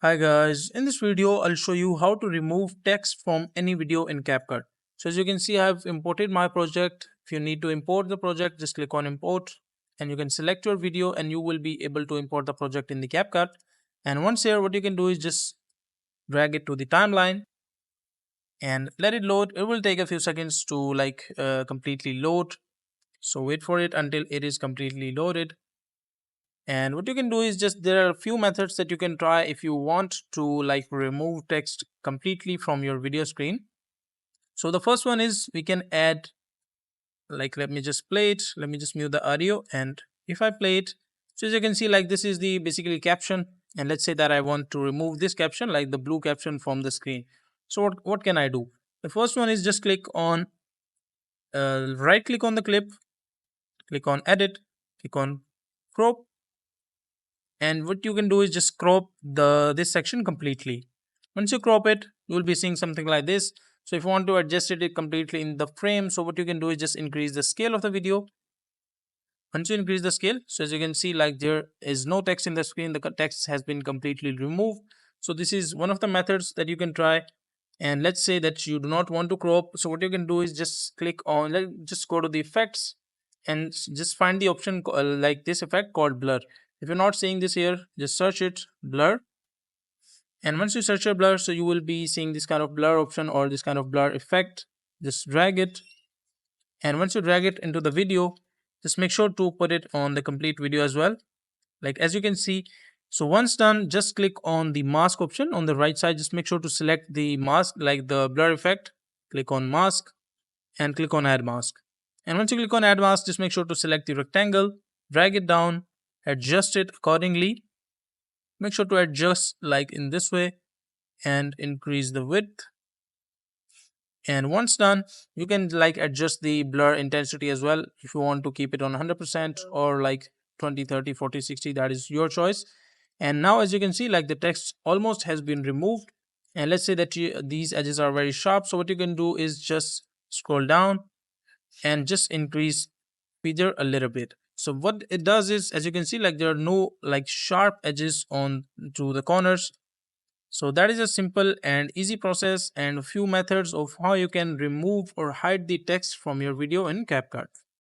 Hi guys, in this video I'll show you how to remove text from any video in Capcut. So as you can see, I've imported my project. If you need to import the project, just click on import and you can select your video and you will be able to import the project in the Capcut. And once here, what you can do is just drag it to the timeline and let it load. It will take a few seconds to completely load. So wait for it until it is completely loaded. And what you can do is just there are a few methods that you can try if you want to remove text completely from your video screen. So the first one is we can add let me just play it. Let me just mute the audio, and if I play it, so as you can see, this is the basically caption. And let's say that I want to remove this caption, like the blue caption, from the screen. So what can I do? The first one is just click on right click on the clip, click on edit, click on crop, and what you can do is just crop this section completely. Once you crop it, you will be seeing something like this. So if you want to adjust it completely in the frame, so what you can do is just increase the scale of the video. Once you increase the scale, so as you can see, there is no text in the screen, the text has been completely removed. So this is one of the methods that you can try. And let's say that you do not want to crop, so what you can do is just click on, just go to the effects and just find the option like this effect called blur. If you're not seeing this here, just search it, blur. And once you search your blur, so you will be seeing this kind of blur option or this kind of blur effect. Just drag it, and once you drag it into the video, just make sure to put it on the complete video as well, like as you can see. So once done, just click on the mask option on the right side. Just make sure to select the mask, like the blur effect. Click on mask and click on add mask. And once you click on add mask, just make sure to select the rectangle, drag it down, adjust it accordingly. Make sure to adjust like in this way and increase the width. And once done, you can adjust the blur intensity as well if you want to keep it on 100% or 20, 30, 40, 60. That is your choice. And now as you can see, the text almost has been removed. And let's say that these edges are very sharp, so what you can do is just scroll down and just increase feather a little bit. So what it does is, as you can see, there are no sharp edges on to the corners. So that is a simple and easy process and a few methods of how you can remove or hide the text from your video in CapCut.